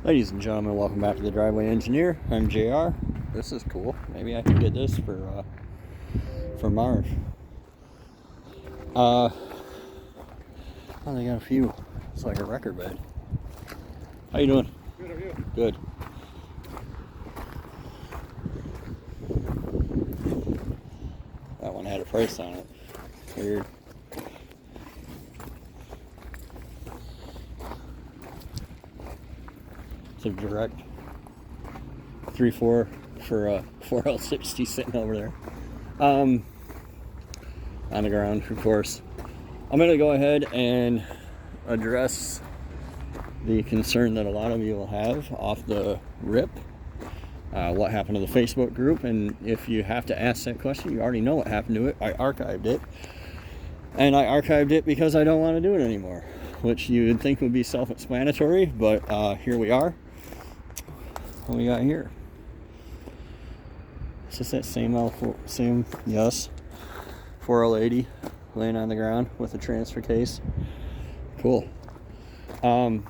Ladies and gentlemen, welcome back to the Driveway Engineer. I'm JR. This is cool. Maybe I can get this for Marv. Oh, they got a few. It's like a record bed. How you doing? Good, how are you? Good. That one had a price on it. Weird. It's a direct 3.4 for a 4L60 sitting over there. On the ground, of course. I'm going to go ahead and address the concern that a lot of you will have off the rip. What happened to the Facebook group, and if you have to ask that question, you already know what happened to it. I archived it, and I archived it because I don't want to do it anymore, which you would think would be self-explanatory, but here we are. What we got here? It's just that same 4L80 laying on the ground with a transfer case. Cool. And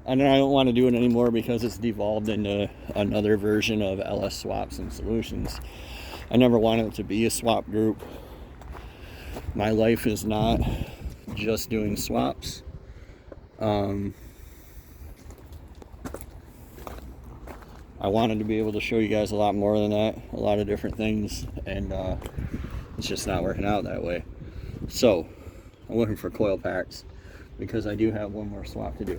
I don't want to do it anymore because it's devolved into another version of LS Swaps and Solutions. I never wanted it to be a swap group. My life is not just doing swaps. I wanted to be able to show you guys a lot more than that, a lot of different things, and it's just not working out that way. So I'm looking for coil packs because I do have one more swap to do.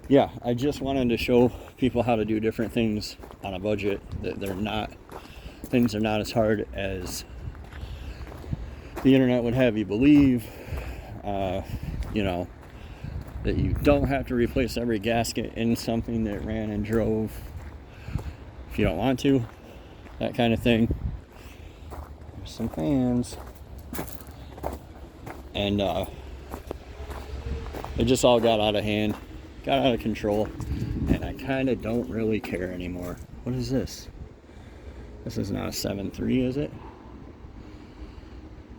Yeah, I just wanted to show people how to do different things on a budget. That things are not as hard as the internet would have you believe. You know, that you don't have to replace every gasket in something that ran and drove if you don't want to, that kind of thing. There's some fans, and it just all got out of hand, got out of control, and I kind of don't really care anymore. What is this? This is not a 7.3, is it?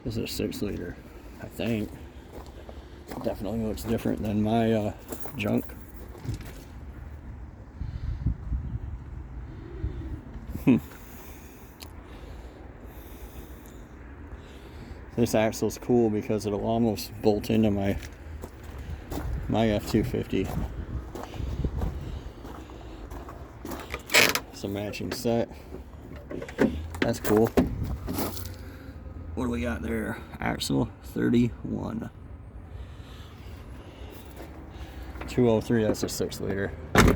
This is a 6 liter, I think. Definitely looks different than my junk. This axle's cool because it'll almost bolt into my F-250. It's a matching set. That's cool. What do we got there? Axle 31. 203, that's a 6 liter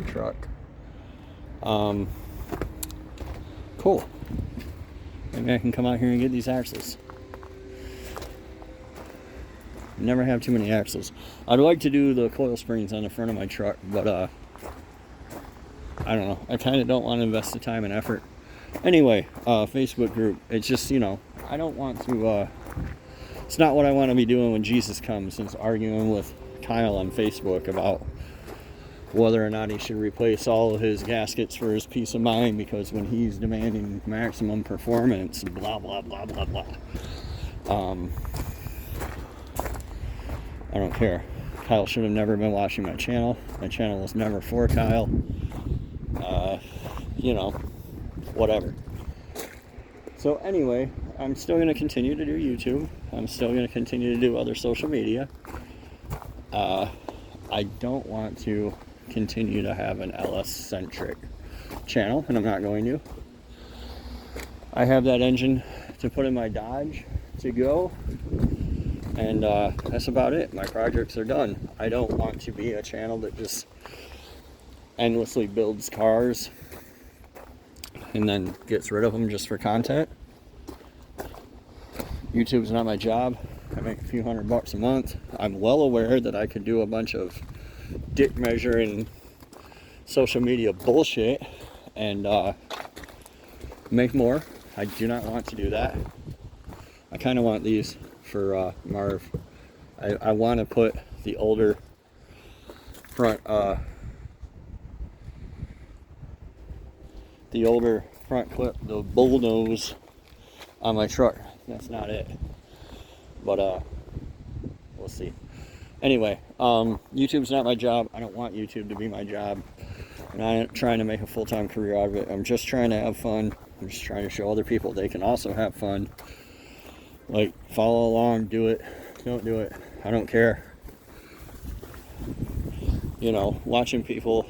truck. Cool. Maybe I can come out here and get these axles. Never have too many axles. I'd like to do the coil springs on the front of my truck, but I don't know. I kind of don't want to invest the time and effort. Anyway, Facebook group. It's just, you know, I don't want to. It's not what I want to be doing when Jesus comes. Since arguing with Kyle on Facebook about whether or not he should replace all of his gaskets for his peace of mind, because when he's demanding maximum performance, blah blah blah blah blah. I don't care. Kyle should have never been watching my channel. My channel was never for Kyle. You know, whatever. So anyway, I'm still going to continue to do YouTube. I'm still going to continue to do other social media. I don't want to continue to have an LS-centric channel, and I'm not going to. I have that engine to put in my Dodge to go, and that's about it. My projects are done. I don't want to be a channel that just endlessly builds cars and then gets rid of them just for content. YouTube's not my job. I make a few $100 a month. I'm well aware that I could do a bunch of dick measuring social media bullshit and make more. I do not want to do that. I kind of want these for Marv. I want to put the older front clip, the bullnose on my truck. That's not it, but we'll see. Anyway, YouTube's not my job. I don't want YouTube to be my job. And I ain't trying to make a full-time career out of it. I'm just trying to have fun. I'm just trying to show other people they can also have fun. Like, follow along, do it, don't do it, I don't care. You know, watching people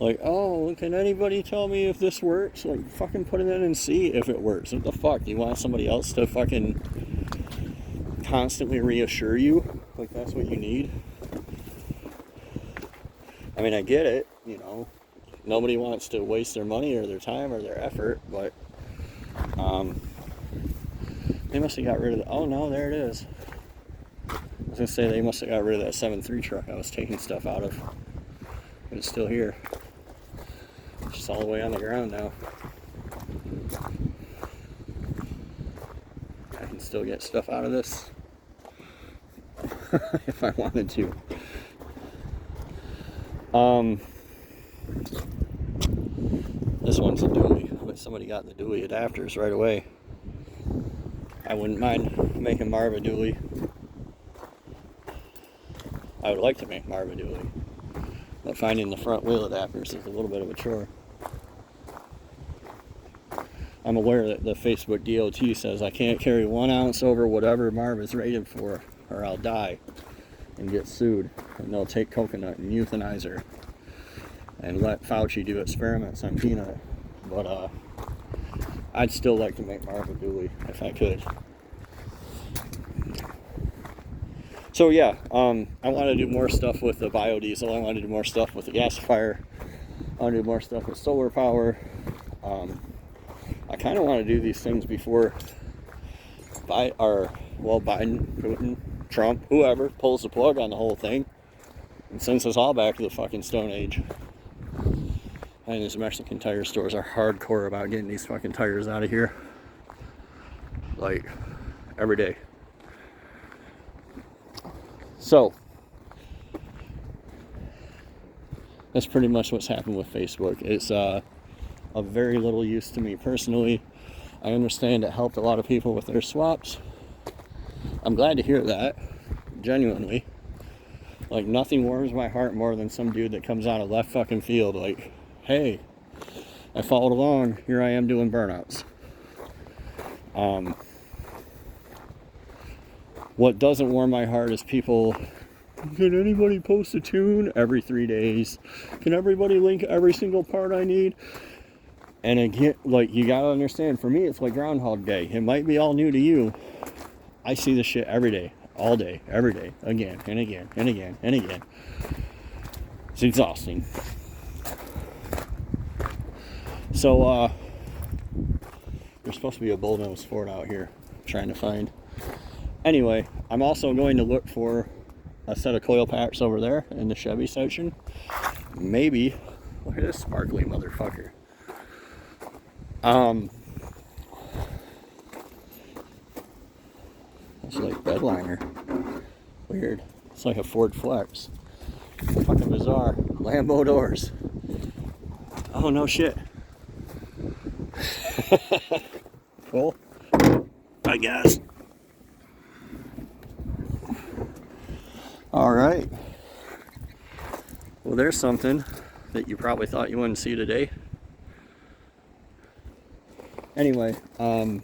like, oh, can anybody tell me if this works? Like, fucking put it in and see if it works. What the fuck? Do you want somebody else to fucking constantly reassure you? Like, that's what you need? I mean, I get it, you know. Nobody wants to waste their money or their time or their effort, but they must have got rid of the, oh no, there it is. I was gonna say they must have got rid of that 7.3 truck I was taking stuff out of, but it's still here. It's just all the way on the ground now. I can still get stuff out of this if I wanted to. This one's a dually, but somebody got the dually adapters right away. I wouldn't mind making Marv a dually. I would like to make Marv a dually, but finding the front wheel adapters is a little bit of a chore. I'm aware that the Facebook DOT says I can't carry 1 ounce over whatever Marv is rated for, or I'll die and get sued, and they'll take coconut and euthanize her and let Fauci do experiments on peanut. But I'd still like to make Marv a dually if I could. So yeah, I want to do more stuff with the biodiesel. I want to do more stuff with the gasifier. I want to do more stuff with solar power. I kind of want to do these things before Biden, Putin, Trump, whoever pulls the plug on the whole thing and sends us all back to the fucking Stone Age. And these Mexican tire stores are hardcore about getting these fucking tires out of here. Like, every day. So, that's pretty much what's happened with Facebook. It's of very little use to me personally. I understand it helped a lot of people with their swaps. I'm glad to hear that, genuinely. Like, nothing warms my heart more than some dude that comes out of left fucking field like, hey, I followed along, here I am doing burnouts. What doesn't warm my heart is people, can anybody post a tune every 3 days? Can everybody link every single part I need? And again, like, you gotta understand, for me, it's like Groundhog Day. It might be all new to you. I see this shit every day, all day, every day, again, and again, and again, and again. It's exhausting. So, there's supposed to be a bullnose Ford out here, I'm trying to find. Anyway, I'm also going to look for a set of coil packs over there in the Chevy section. Maybe, look at this sparkly motherfucker. It's like bedliner. Weird. It's like a Ford Flex. Fucking bizarre. Lambo doors. Oh, no shit. Cool. I guess. Alright. Well, there's something that you probably thought you wouldn't see today. Anyway, I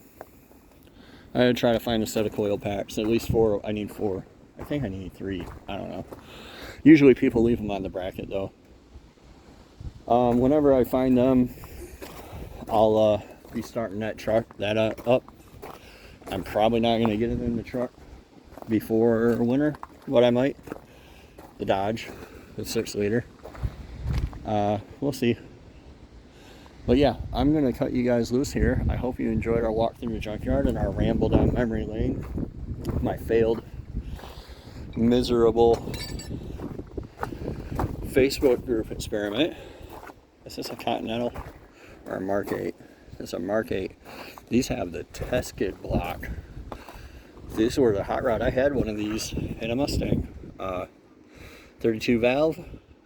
had to try to find a set of coil packs. At least 4. I need 4. I think I need 3. I don't know. Usually people leave them on the bracket though. Whenever I find them, I'll be starting that truck up. I'm probably not going to get it in the truck before winter, but I might. The Dodge, the 6-liter. We'll see. But yeah, I'm going to cut you guys loose here. I hope you enjoyed our walk through the junkyard and our ramble down memory lane. My failed, miserable Facebook group experiment. Is this a Continental or a Mark 8? It's a Mark 8. These have the Teskid block. These were the hot rod. I had one of these in a Mustang. 32 valve.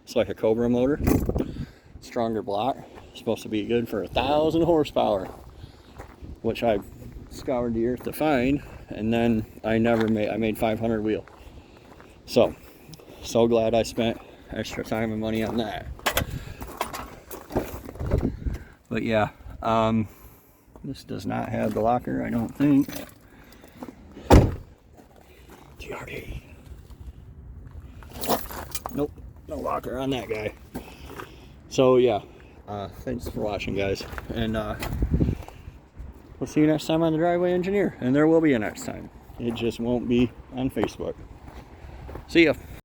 It's like a Cobra motor. Stronger block. Supposed to be good for 1,000 horsepower, which I scoured the earth to find, and then I made 500 wheel. So glad I spent extra time and money on that. But yeah, this does not have the locker, I don't think. TRD. Nope, no locker on that guy. So yeah, thanks for watching, guys, and we'll see you next time on the Driveway Engineer. And there will be a next time. It just won't be on Facebook. See ya.